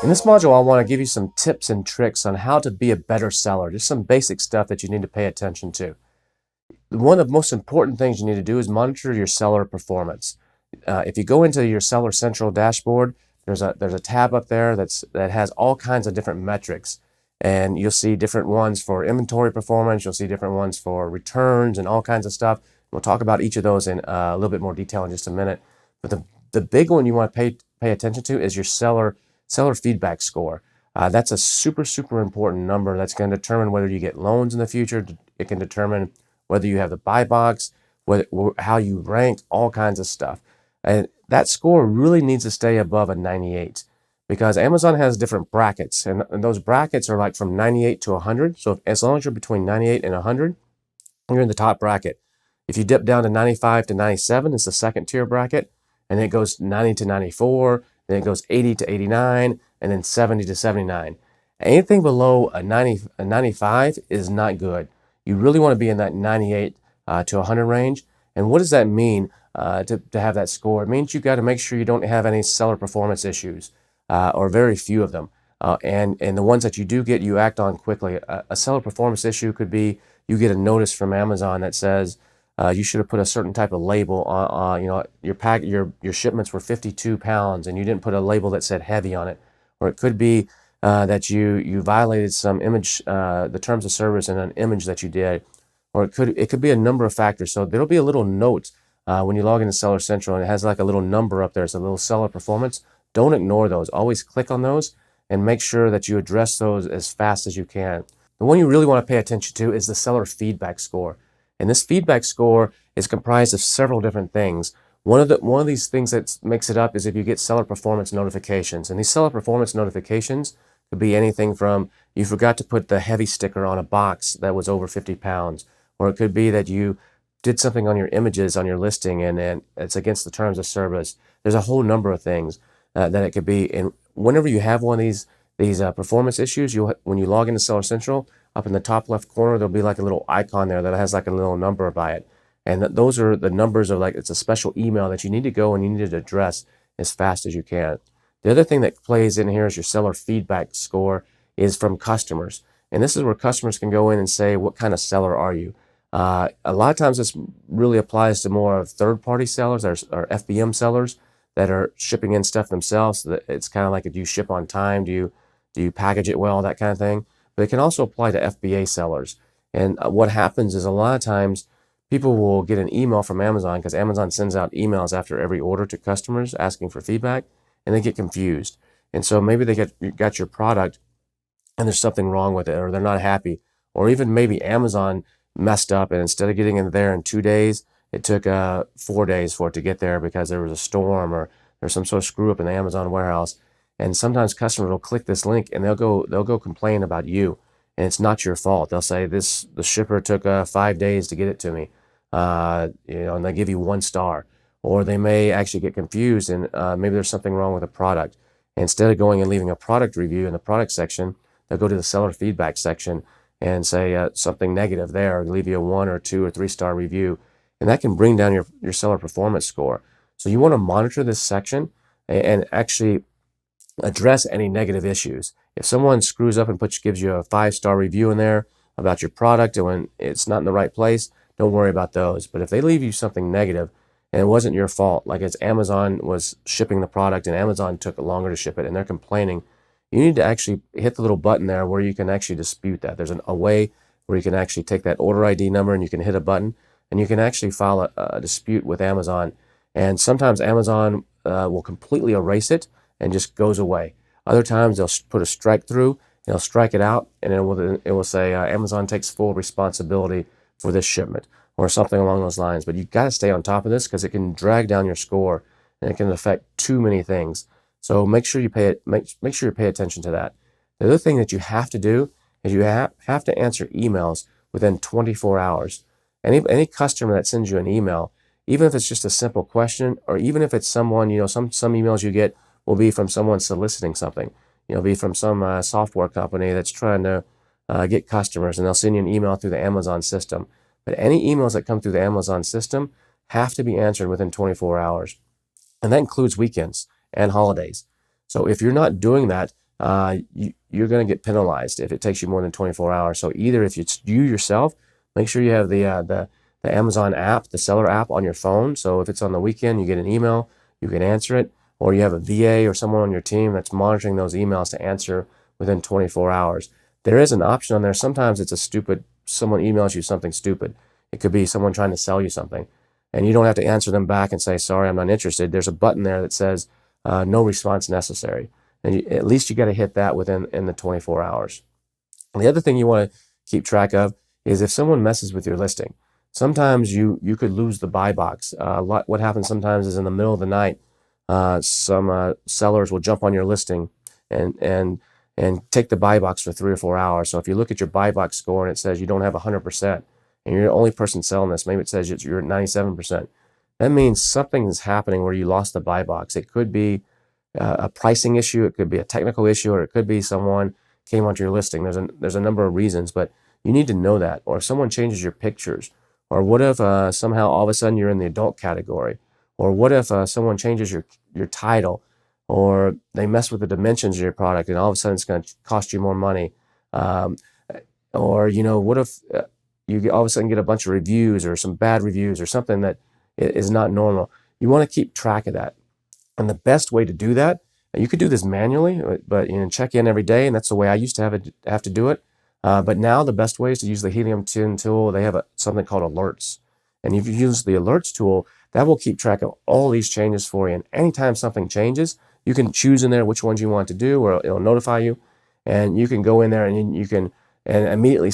In this module, I want to give you some tips and tricks on how to be a better seller, just some basic stuff that you need to pay attention to. One of the most important things you need to do is monitor your seller performance. If you go into your Seller Central dashboard, there's a tab up there that has all kinds of different metrics. And you'll see different ones for inventory performance, you'll see different ones for returns and all kinds of stuff. We'll talk about each of those in a little bit more detail in just a minute. But the big one you want to pay attention to is your seller feedback score. That's a super important number that's going to determine whether you get loans in the future. It can determine whether you have the buy box, how you rank, all kinds of stuff. And that score really needs to stay above a 98 because Amazon has different brackets, and those brackets are like from 98 to 100. So as long as you're between 98 and 100, you're in the top bracket. If you dip down to 95 to 97, it's the second tier bracket, and it goes 90 to 94, then it goes 80 to 89, and then 70 to 79. Anything below a 95 is not good. You really want to be in that 98 to 100 range. And what does that mean to have that score? It means you got to make sure you don't have any seller performance issues, or very few of them. And the ones that you do get, you act on quickly. A seller performance issue could be you get a notice from Amazon that says you should have put a certain type of label on, your shipments were 52 pounds and you didn't put a label that said heavy on it. Or it could be that you violated some image, the terms of service in an image that you did. Or it could be a number of factors. So there'll be a little note when you log into Seller Central, and it has like a little number up there. It's a little seller performance. Don't ignore those. Always click on those and make sure that you address those as fast as you can. The one you really want to pay attention to is the seller feedback score. And this feedback score is comprised of several different things. One of these things that makes it up is if you get seller performance notifications. And these seller performance notifications could be anything from you forgot to put the heavy sticker on a box that was over 50 pounds. Or it could be that you did something on your images on your listing and it's against the terms of service. There's a whole number of things that it could be. And whenever you have one of these performance issues, when you log into Seller Central, up in the top left corner, there'll be like a little icon there that has like a little number by it. And those are the numbers of it's a special email that you need to go and you need to address as fast as you can. The other thing that plays in here is your seller feedback score is from customers. And this is where customers can go in and say, what kind of seller are you? A lot of times this really applies to more of third-party sellers or FBM sellers that are shipping in stuff themselves. So that it's kind of like, do you ship on time? Do you package it well? That kind of thing. But it can also apply to FBA sellers. And what happens is a lot of times people will get an email from Amazon because Amazon sends out emails after every order to customers asking for feedback, and they get confused. And so maybe they got your product and there's something wrong with it, or they're not happy, or even maybe Amazon messed up and instead of getting it there in 2 days, it took 4 days for it to get there because there was a storm or there's some sort of screw up in the Amazon warehouse. And sometimes customers will click this link and they'll go complain about you, and it's not your fault. They'll say the shipper took 5 days to get it to me, and they give you 1 star. Or they may actually get confused and maybe there's something wrong with the product. And instead of going and leaving a product review in the product section, they'll go to the seller feedback section and say something negative there, or leave you a 1 or 2 or 3 star review. And that can bring down your seller performance score. So you want to monitor this section and actually address any negative issues. If someone screws up and gives you a 5-star review in there about your product and when it's not in the right place, don't worry about those. But if they leave you something negative and it wasn't your fault, like it's Amazon was shipping the product and Amazon took longer to ship it and they're complaining, you need to actually hit the little button there where you can actually dispute that. There's a way where you can actually take that order ID number and you can hit a button and you can actually file a dispute with Amazon. And sometimes Amazon will completely erase it and just goes away. Other times they'll put a strike through and they'll strike it out, and it will say Amazon takes full responsibility for this shipment or something along those lines. But you've got to stay on top of this because it can drag down your score and it can affect too many things. So make sure you pay attention to that. The other thing that you have to do is you have to answer emails within 24 hours. Any customer that sends you an email, even if it's just a simple question, or even if it's someone, some emails you get will be from someone soliciting something, be from some software company that's trying to get customers, and they'll send you an email through the Amazon system. But any emails that come through the Amazon system have to be answered within 24 hours. And that includes weekends and holidays. So if you're not doing that, you're going to get penalized if it takes you more than 24 hours. So either if it's you yourself, make sure you have the Amazon app, the seller app on your phone. So if it's on the weekend, you get an email, you can answer it, or you have a VA or someone on your team that's monitoring those emails to answer within 24 hours. There is an option on there. Sometimes it's someone emails you something stupid. It could be someone trying to sell you something, and you don't have to answer them back and say, sorry, I'm not interested. There's a button there that says no response necessary. And at least you got to hit that within the 24 hours. And the other thing you want to keep track of is if someone messes with your listing. Sometimes you could lose the buy box. What happens sometimes is in the middle of the night, some sellers will jump on your listing and take the buy box for 3 or 4 hours. So if you look at your buy box score and it says you don't have 100%, and you're the only person selling this, maybe it says you're at 97%. That means something is happening where you lost the buy box. It could be a pricing issue, it could be a technical issue, or it could be someone came onto your listing. There's a number of reasons, but you need to know that. Or if someone changes your pictures, or what if somehow all of a sudden you're in the adult category, or what if someone changes your title, or they mess with the dimensions of your product and all of a sudden it's going to cost you more money, or what if you all of a sudden get a bunch of reviews or some bad reviews or something that is not normal. You want to keep track of that. And the best way to do that, you could do this manually, but check in every day, and that's the way I used to have to do it. But now the best way is to use the Helium 10 tool. They have something called alerts. And if you use the alerts tool, that will keep track of all these changes for you. And anytime something changes, you can choose in there which ones you want to do, or it'll notify you. And you can go in there and you can immediately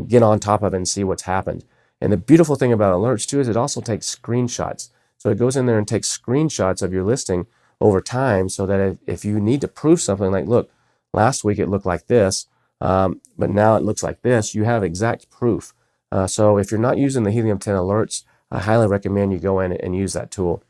get on top of it and see what's happened. And the beautiful thing about alerts too is it also takes screenshots. So it goes in there and takes screenshots of your listing over time, so that if you need to prove something like, look, last week it looked like this, but now it looks like this, you have exact proof. So if you're not using the Helium 10 alerts, I highly recommend you go in and use that tool.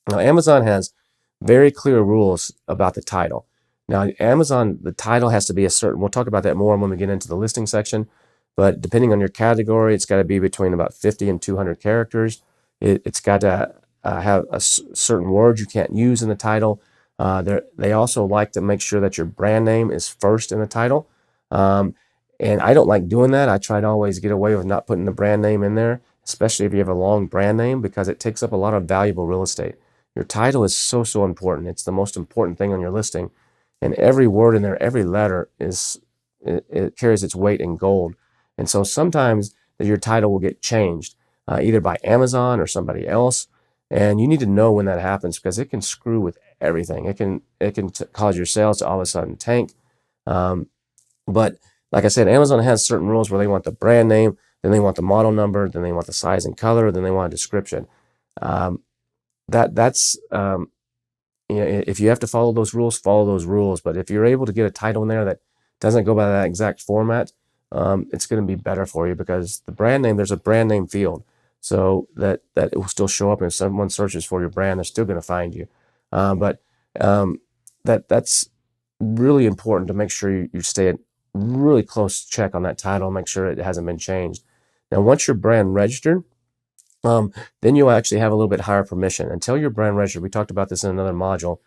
Now, Amazon has very clear rules about the title. Now, Amazon, the title has to be a certain, we'll talk about that more when we get into the listing section, but depending on your category, it's got to be between about 50 and 200 characters. It's got to have certain words you can't use in the title. They also like to make sure that your brand name is first in the title. And I don't like doing that. I try to always get away with not putting the brand name in there, especially if you have a long brand name, because it takes up a lot of valuable real estate. Your title is so important. It's the most important thing on your listing. And every word in there, every letter it carries its weight in gold. And so sometimes your title will get changed, either by Amazon or somebody else. And you need to know when that happens, because it can screw with everything. It can cause your sales to all of a sudden tank. But like I said, Amazon has certain rules where they want the brand name, then they want the model number, then they want the size and color, then they want a description. If you have to follow those rules, follow those rules. But if you're able to get a title in there that doesn't go by that exact format, it's going to be better for you, because the brand name, there's a brand name field. So that it will still show up, and if someone searches for your brand, they're still going to find you. That's really important to make sure you stay at really close check on that title, make sure it hasn't been changed. Now, once your brand registered, then you'll actually have a little bit higher permission. Until your brand registered, we talked about this in another module,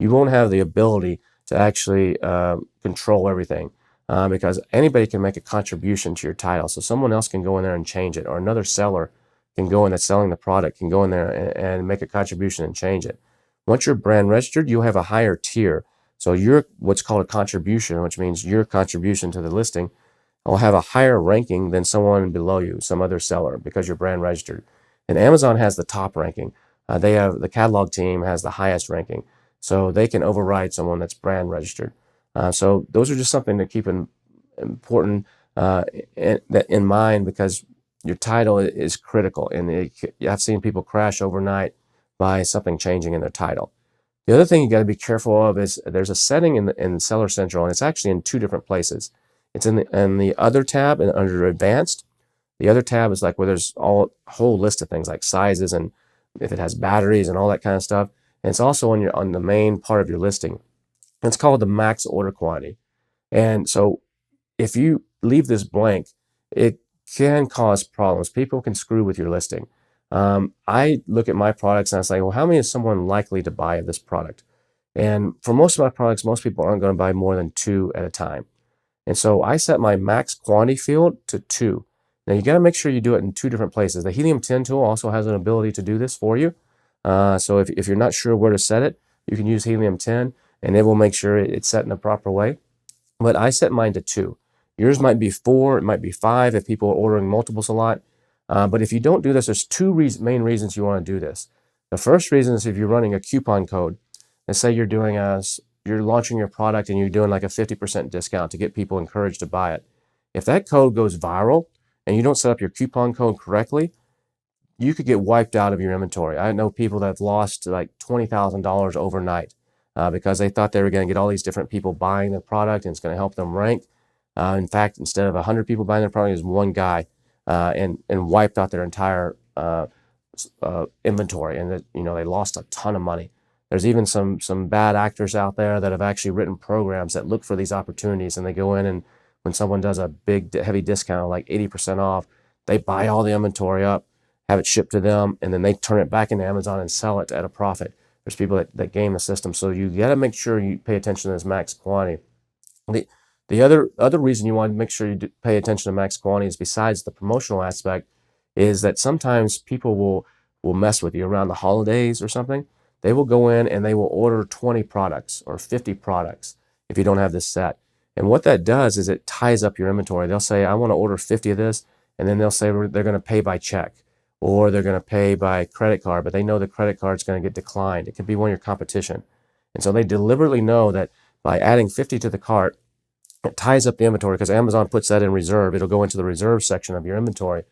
you won't have the ability to actually control everything, because anybody can make a contribution to your title. So someone else can go in there and change it, or another seller can go in that's selling the product, can go in there and make a contribution and change it. Once you're brand registered, you'll have a higher tier. So your what's called a contribution, which means your contribution to the listing, will have a higher ranking than someone below you, some other seller, because you're brand registered. And Amazon has the top ranking. They have the catalog team has the highest ranking, so they can override someone that's brand registered. So those are just something to keep important in mind, because your title is critical, and I've seen people crash overnight by something changing in their title. The other thing you got to be careful of is there's a setting in Seller Central, and it's actually in 2 different places. It's in the Other tab and under Advanced. The Other tab is like where there's a whole list of things like sizes and if it has batteries and all that kind of stuff. And it's also on the main part of your listing. It's called the max order quantity. And so if you leave this blank, it can cause problems. People can screw with your listing. I look at my products and I say, well, how many is someone likely to buy of this product? And for most of my products, most people aren't going to buy more than 2 at a time. And so I set my max quantity field to 2. Now you got to make sure you do it in 2 different places. The Helium 10 tool also has an ability to do this for you. So if you're not sure where to set it, you can use Helium 10 and it will make sure it's set in the proper way. But I set mine to 2. Yours might be 4, it might be 5 if people are ordering multiples a lot. But if you don't do this, there's 2 main reasons you want to do this. The first reason is if you're running a coupon code. Let's say you're launching your product and you're doing like a 50% discount to get people encouraged to buy it. If that code goes viral and you don't set up your coupon code correctly, you could get wiped out of your inventory. I know people that have lost like $20,000 overnight because they thought they were going to get all these different people buying the product and it's going to help them rank. In fact, instead of 100 people buying their product, it was one guy and wiped out their entire inventory, and they lost a ton of money. There's even some bad actors out there that have actually written programs that look for these opportunities, and they go in and when someone does a big heavy discount like 80% off, they buy all the inventory up, have it shipped to them, and then they turn it back into Amazon and sell it at a profit. There's people that game the system, so you got to make sure you pay attention to this max quantity. The other reason you want to make sure you pay attention to max quantity is, besides the promotional aspect, is that sometimes people will mess with you around the holidays or something. They will go in and they will order 20 products or 50 products if you don't have this set. And what that does is it ties up your inventory. They'll say, I want to order 50 of this, and then they'll say they're going to pay by check or they're going to pay by credit card, but they know the credit card's going to get declined. It could be one of your competition. And so they deliberately know that by adding 50 to the cart, it ties up the inventory because Amazon puts that in reserve. It'll go into the reserve section of your inventory.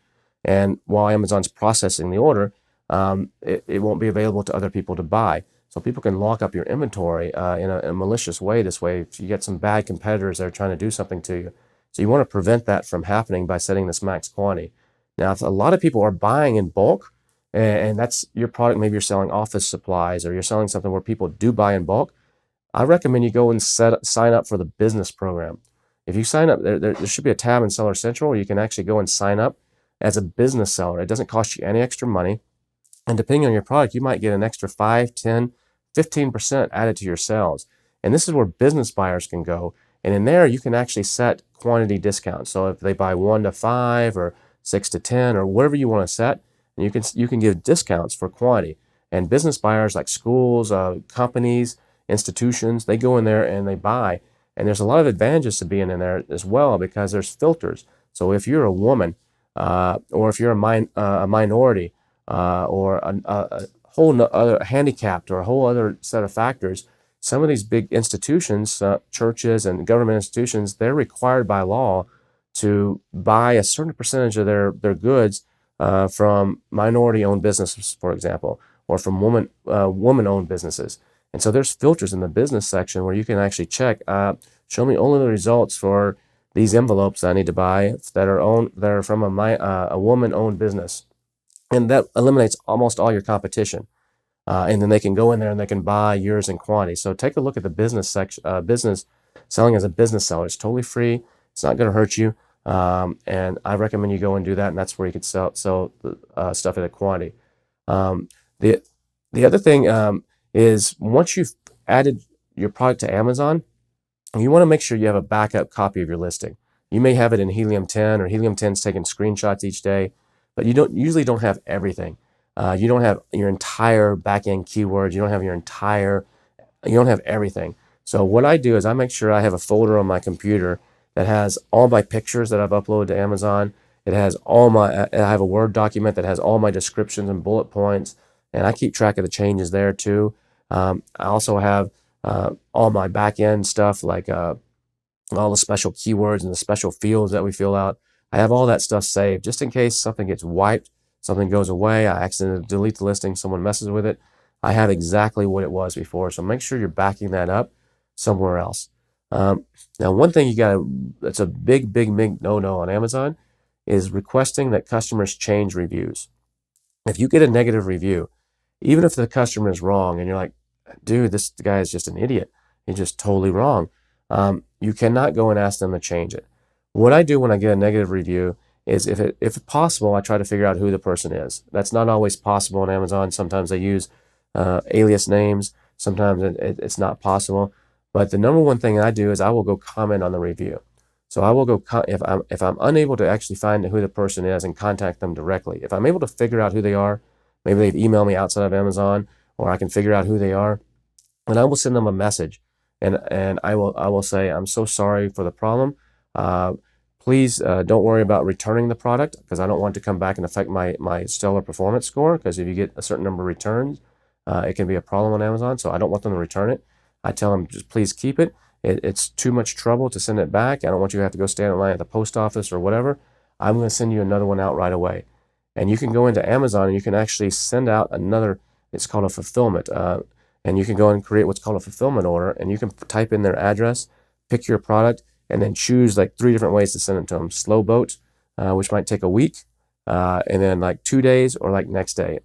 And while Amazon's processing the order, it won't be available to other people to buy. So people can lock up your inventory in a malicious way this way if you get some bad competitors that are trying to do something to you. So you want to prevent that from happening by setting this max quantity. Now, if a lot of people are buying in bulk, and that's your product, maybe you're selling office supplies or you're selling something where people do buy in bulk, I recommend you go and sign up for the business program. If you sign up, there should be a tab in Seller Central where you can actually go and sign up as a business seller. It doesn't cost you any extra money. And depending on your product, you might get an extra 5, 10, 15% added to your sales. And this is where business buyers can go. And in there, you can actually set quantity discounts. So if they buy 1 to 5 or 6 to 10 or whatever you want to set, and you can give discounts for quantity. And business buyers like schools, companies, institutions, they go in there and they buy. And there's a lot of advantages to being in there as well because there's filters. So if you're a woman or if you're a minority or a whole other handicapped or a whole other set of factors, some of these big institutions, churches and government institutions, they're required by law to buy a certain percentage of their goods from minority-owned businesses, for example, or from woman-owned businesses. And so there's filters in the business section where you can actually check, show me only the results for these envelopes that I need to buy that are from a woman-owned business. And that eliminates almost all your competition. And then they can go in there and they can buy yours in quantity. So take a look at the business section, business selling as a business seller. It's totally free. It's not going to hurt you. And I recommend you go and do that. And that's where you can sell stuff at a quantity. The other thing is once you've added your product to Amazon, you want to make sure you have a backup copy of your listing. You may have it in Helium 10, or Helium 10's taking screenshots each day, but you usually don't have everything. You don't have your entire back-end keywords. You don't have everything. So what I do is I make sure I have a folder on my computer that has all my pictures that I've uploaded to Amazon. It has I have a Word document that has all my descriptions and bullet points, and I keep track of the changes there too. I also have all my back-end stuff like all the special keywords and the special fields that we fill out. I have all that stuff saved just in case something gets wiped, something goes away, I accidentally delete the listing, someone messes with it. I have exactly what it was before. So make sure you're backing that up somewhere else. Now, one thing that's a big no-no on Amazon is requesting that customers change reviews. If you get a negative review, even if the customer is wrong and you're like, dude, this guy is just an idiot, he's just totally wrong, you cannot go and ask them to change it. What I do when I get a negative review is if possible, I try to figure out who the person is. That's not always possible on Amazon. Sometimes they use alias names. Sometimes it's not possible. But the number one thing I do is I will go comment on the review. So I will go if I'm unable to actually find who the person is and contact them directly. If I'm able to figure out who they are, maybe they've emailed me outside of Amazon, or I can figure out who they are, and I will send them a message, and I will say, I'm so sorry for the problem. Please don't worry about returning the product, because I don't want it to come back and affect my stellar performance score, because if you get a certain number of returns, it can be a problem on Amazon. So I don't want them to return it. I tell them, just please keep it. It's too much trouble to send it back. I don't want you to have to go stand in line at the post office or whatever. I'm going to send you another one out right away. And you can go into Amazon and you can actually send out another, it's called a fulfillment. And you can go and create what's called a fulfillment order, and you can type in their address, pick your product, and then choose like 3 different ways to send it to them. Slow boat, which might take a week, and then like 2 days, or like next day.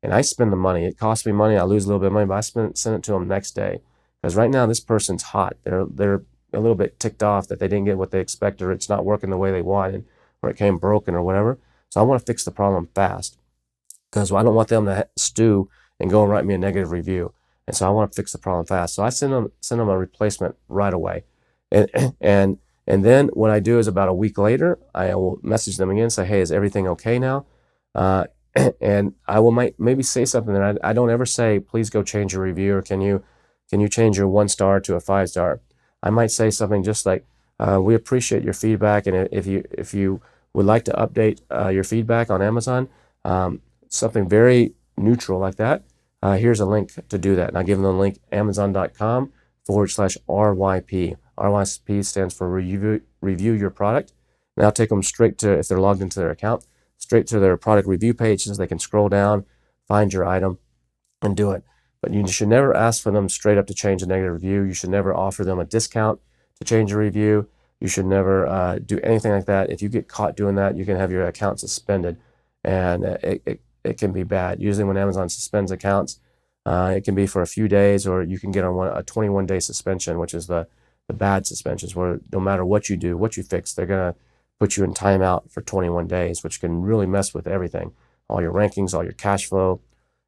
And I spend the money. It costs me money. I lose a little bit of money, but I send it to them next day. Because right now this person's hot. They're a little bit ticked off that they didn't get what they expected, or it's not working the way they wanted, or it came broken or whatever. So I want to fix the problem fast, because I don't want them to stew and go and write me a negative review. And so I want to fix the problem fast. So I send them a replacement right away. And then what I do is about a week later, I will message them again, say, hey, is everything okay now? And I will maybe say something that I don't ever say, please go change your review, or can you change your 1-star to a 5-star? I might say something just like, we appreciate your feedback, and if you would like to update your feedback on Amazon, something very neutral like that, here's a link to do that. And I give them the link, amazon.com/RYP. RYP stands for review your product. And I'll take them straight to, if they're logged into their account, straight to their product review page, so they can scroll down, find your item, and do it. But you should never ask for them straight up to change a negative review. You should never offer them a discount to change a review. You should never do anything like that. If you get caught doing that, you can have your account suspended, and it can be bad. Usually when Amazon suspends accounts, it can be for a few days, or you can get on a 21-day suspension, which is the bad suspensions, where no matter what you do, what you fix, they're going to put you in timeout for 21 days, which can really mess with everything. All your rankings, all your cash flow.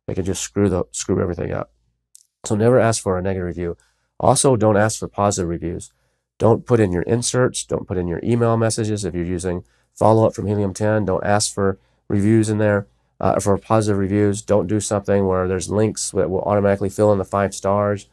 They can just screw everything up. So never ask for a negative review. Also, don't ask for positive reviews. Don't put in your inserts. Don't put in your email messages. If you're using follow-up from Helium 10, don't ask for reviews in there, for positive reviews. Don't do something where there's links that will automatically fill in the 5 stars.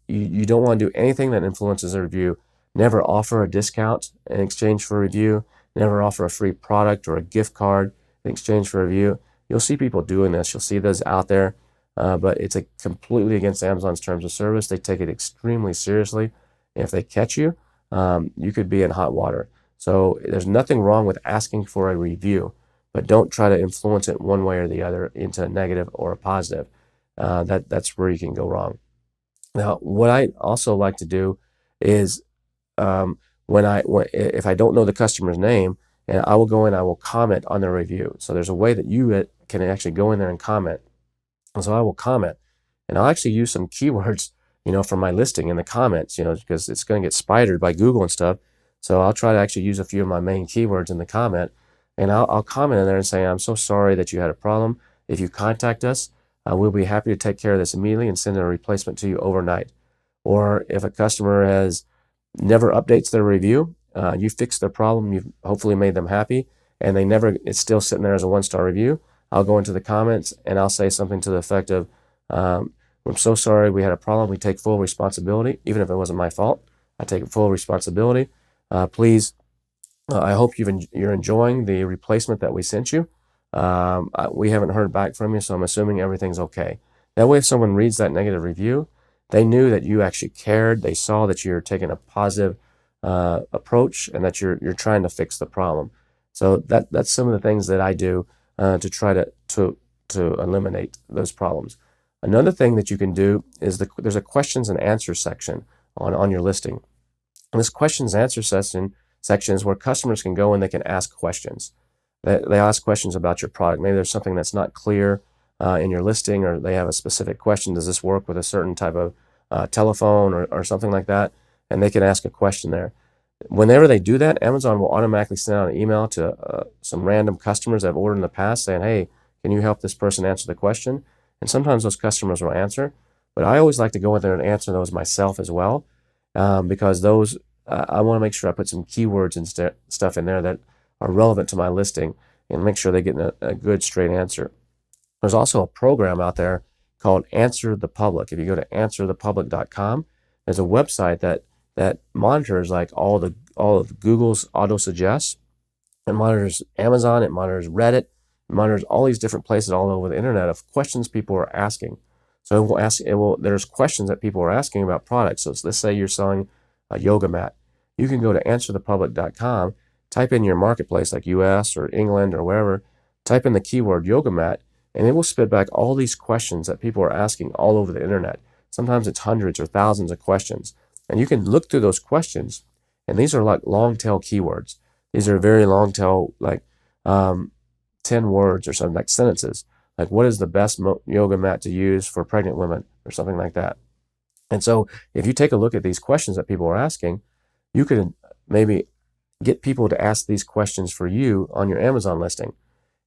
You don't want to do anything that influences a review. Never offer a discount in exchange for a review. Never offer a free product or a gift card in exchange for a review. You'll see people doing this. You'll see those out there, but it's completely against Amazon's terms of service. They take it extremely seriously. And if they catch you, you could be in hot water. So there's nothing wrong with asking for a review, but don't try to influence it one way or the other into a negative or a positive. That's where you can go wrong. Now, what I also like to do is if I don't know the customer's name, and I will go in, I will comment on their review. So there's a way that you can actually go in there and comment. And so I will comment, and I'll actually use some keywords, for my listing in the comments, because it's going to get spidered by Google and stuff. So I'll try to actually use a few of my main keywords in the comment, and I'll comment in there and say, I'm so sorry that you had a problem. If you contact us, we'll be happy to take care of this immediately and send a replacement to you overnight. Or if a customer has never updates their review, you fixed their problem, you've hopefully made them happy, and it's still sitting there as a 1-star review, I'll go into the comments and I'll say something to the effect of, I'm so sorry we had a problem. We take full responsibility, even if it wasn't my fault. I take full responsibility. Please, I hope you're enjoying the replacement that we sent you. We haven't heard back from you, so I'm assuming everything's okay. That way, if someone reads that negative review, they knew that you actually cared. They saw that you're taking a positive approach, and that you're trying to fix the problem. So that's some of the things that I do to try to eliminate those problems. Another thing that you can do is there's a questions and answers section on your listing. And this questions and answer section is where customers can go and they can ask questions. They ask questions about your product. Maybe there's something that's not clear in your listing, or they have a specific question. Does this work with a certain type of telephone or something like that? And they can ask a question there. Whenever they do that, Amazon will automatically send out an email to some random customers that have ordered in the past saying, hey, can you help this person answer the question? And sometimes those customers will answer. But I always like to go in there and answer those myself as well, because those I want to make sure I put some keywords and stuff in there that are relevant to my listing and make sure they get a good straight answer. There's also a program out there called Answer the Public. If you go to answerthepublic.com, there's a website that monitors like all of Google's auto suggests. It monitors Amazon, it monitors Reddit, it monitors all these different places all over the internet of questions people are asking. So there's questions that people are asking about products. So let's say you're selling a yoga mat. You can go to answerthepublic.com, type in your marketplace like US or England or wherever, type in the keyword yoga mat, and it will spit back all these questions that people are asking all over the internet. Sometimes it's hundreds or thousands of questions. And you can look through those questions, and these are like long tail keywords. These are very long tail, like 10 words or something, like sentences. Like, what is the best yoga mat to use for pregnant women or something like that? And so if you take a look at these questions that people are asking, you could maybe get people to ask these questions for you on your Amazon listing.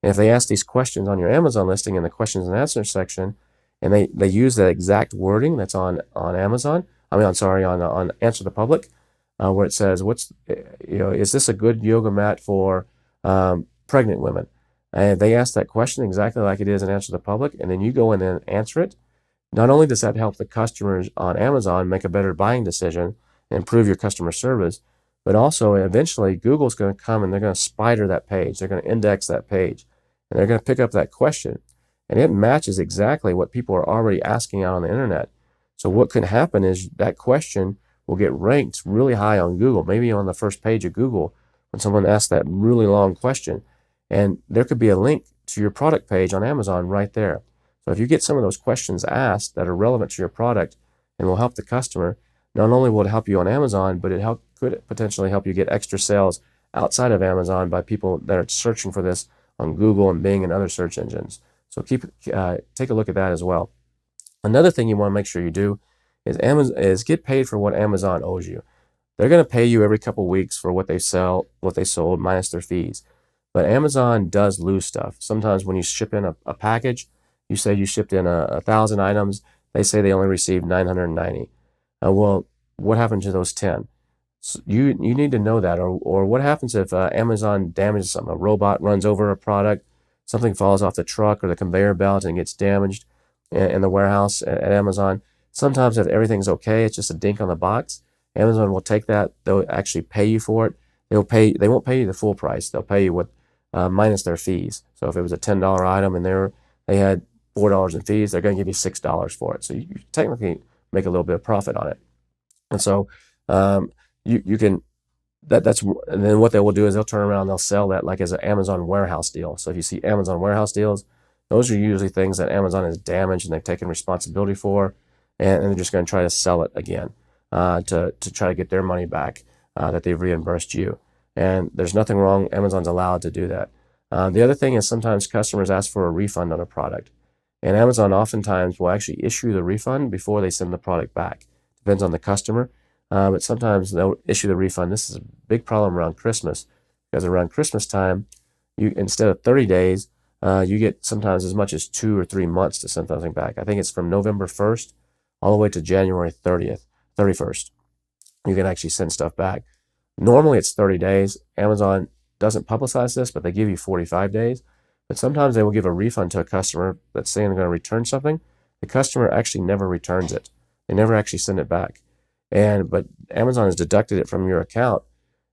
And if they ask these questions on your Amazon listing in the questions and answers section, and they use that exact wording that's on Amazon, on Answer the Public, where it says, is this a good yoga mat for pregnant women? And they ask that question exactly like it is in Answer the Public, and then you go in and answer it. Not only does that help the customers on Amazon make a better buying decision and improve your customer service, but also eventually Google's going to come and they're going to spider that page. They're going to index that page, and they're going to pick up that question. And it matches exactly what people are already asking out on the internet. So what could happen is that question will get ranked really high on Google, maybe on the first page of Google when someone asks that really long question. And there could be a link to your product page on Amazon right there. So if you get some of those questions asked that are relevant to your product and will help the customer, not only will it help you on Amazon, but could potentially help you get extra sales outside of Amazon by people that are searching for this on Google and Bing and other search engines. So take a look at that as well. Another thing you want to make sure you do is get paid for what Amazon owes you. They're going to pay you every couple of weeks for what they sold minus their fees. But Amazon does lose stuff. Sometimes when you ship in a package, you say you shipped in 1,000 items, they say they only received 990. Well, what happened to those 10? So you need to know that. Or what happens if Amazon damages something? A robot runs over a product, something falls off the truck or the conveyor belt and gets damaged in the warehouse at Amazon. Sometimes if everything's okay, it's just a dink on the box. Amazon will take that. They'll actually pay you for it. They won't pay you the full price. They'll pay you what minus their fees. So if it was a $10 item and they had $4 in fees, they're going to give you $6 for it. So you technically make a little bit of profit on it. And so you can and then what they will do is they'll turn around and they'll sell that like as an Amazon warehouse deal. So if you see Amazon warehouse deals, those are usually things that Amazon has damaged and they've taken responsibility for, and they're just going to try to sell it again to try to get their money back that they've reimbursed you. And there's nothing wrong. Amazon's allowed to do that. The other thing is sometimes customers ask for a refund on a product. And Amazon oftentimes will actually issue the refund before they send the product back. Depends on the customer. But sometimes they'll issue the refund. This is a big problem around Christmas, because around Christmas time, instead of 30 days, you get sometimes as much as 2 or 3 months to send something back. I think it's from November 1st all the way to January 31st. You can actually send stuff back. Normally it's 30 days. Amazon doesn't publicize this, but they give you 45 days. But sometimes they will give a refund to a customer that's saying they're going to return something. The customer actually never returns it. They never actually send it back. But Amazon has deducted it from your account,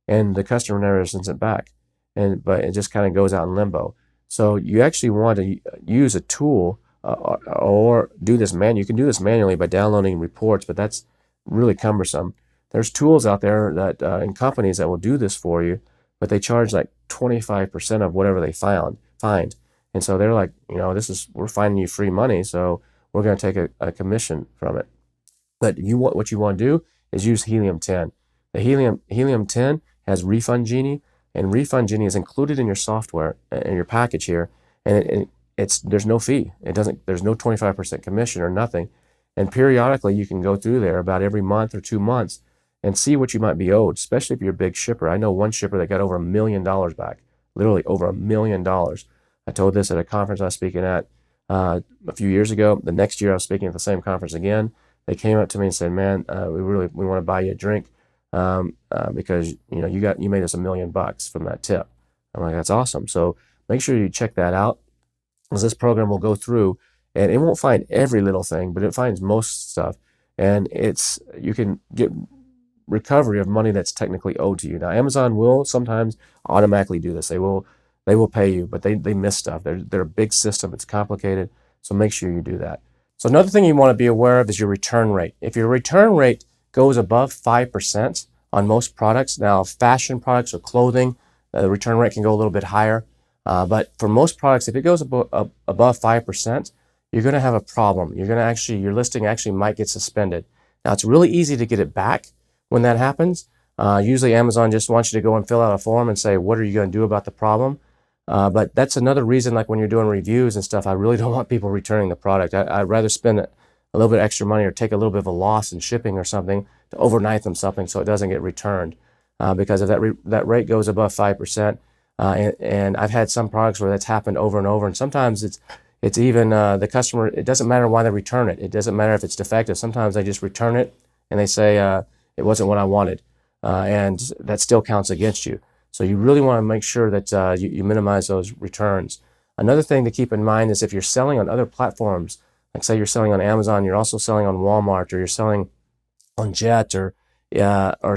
and the customer never sends it back. But it just kind of goes out in limbo. So you actually want to use a tool or do this manually. You can do this manually by downloading reports, but that's really cumbersome. There's tools out there that and companies that will do this for you, but they charge like 25% of whatever they find. And so they're like, we're finding you free money, so we're going to take a commission from it. But what you want to do is use Helium 10. The Helium 10 has Refund Genie, and Refund Genie is included in your software in your package here, and there's no fee. There's no 25% commission or nothing. And periodically you can go through there about every month or 2 months and see what you might be owed, especially if you're a big shipper. I know one shipper that got over $1 million back, literally over $1 million. I told this at a conference I was speaking at a few years ago. The next year I was speaking at the same conference again. They came up to me and said, "Man, we want to buy you a drink because you made us $1 million from that tip." I'm like, "That's awesome." So make sure you check that out, because this program will go through and it won't find every little thing, but it finds most stuff, and you can get recovery of money that's technically owed to you. Now, Amazon will sometimes automatically do this. They will pay you, but they miss stuff. They're a big system. It's complicated, so make sure you do that. So another thing you want to be aware of is your return rate. If your return rate goes above 5% on most products, now fashion products or clothing, the return rate can go a little bit higher. But for most products, if it goes above 5%, you're going to have a problem. Your listing actually might get suspended. Now, it's really easy to get it back when that happens. Usually Amazon just wants you to go and fill out a form and say, what are you going to do about the problem? But that's another reason, like when you're doing reviews and stuff, I really don't want people returning the product. I'd rather spend a little bit extra money or take a little bit of a loss in shipping or something to overnight them something so it doesn't get returned. Because if that rate goes above 5%, and I've had some products where that's happened over and over, and sometimes it's even the customer, it doesn't matter why they return it. It doesn't matter if it's defective. Sometimes they just return it and they say it wasn't what I wanted, and that still counts against you. So you really want to make sure that you minimize those returns. Another thing to keep in mind is if you're selling on other platforms, like say you're selling on Amazon, you're also selling on Walmart, or you're selling on Jet, or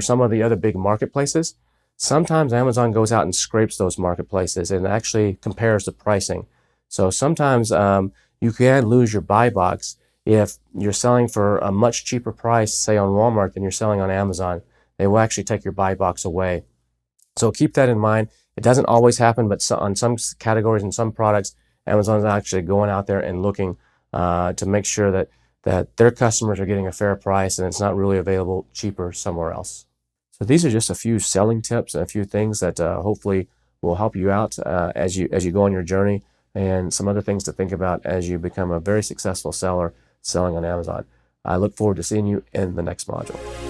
some of the other big marketplaces, sometimes Amazon goes out and scrapes those marketplaces and actually compares the pricing. So sometimes you can lose your buy box if you're selling for a much cheaper price, say on Walmart, than you're selling on Amazon. They will actually take your buy box away. So keep that in mind. It doesn't always happen, but on some categories and some products, Amazon is actually going out there and looking to make sure that their customers are getting a fair price and it's not really available cheaper somewhere else. So these are just a few selling tips and a few things that hopefully will help you out as you go on your journey, and some other things to think about as you become a very successful seller selling on Amazon. I look forward to seeing you in the next module.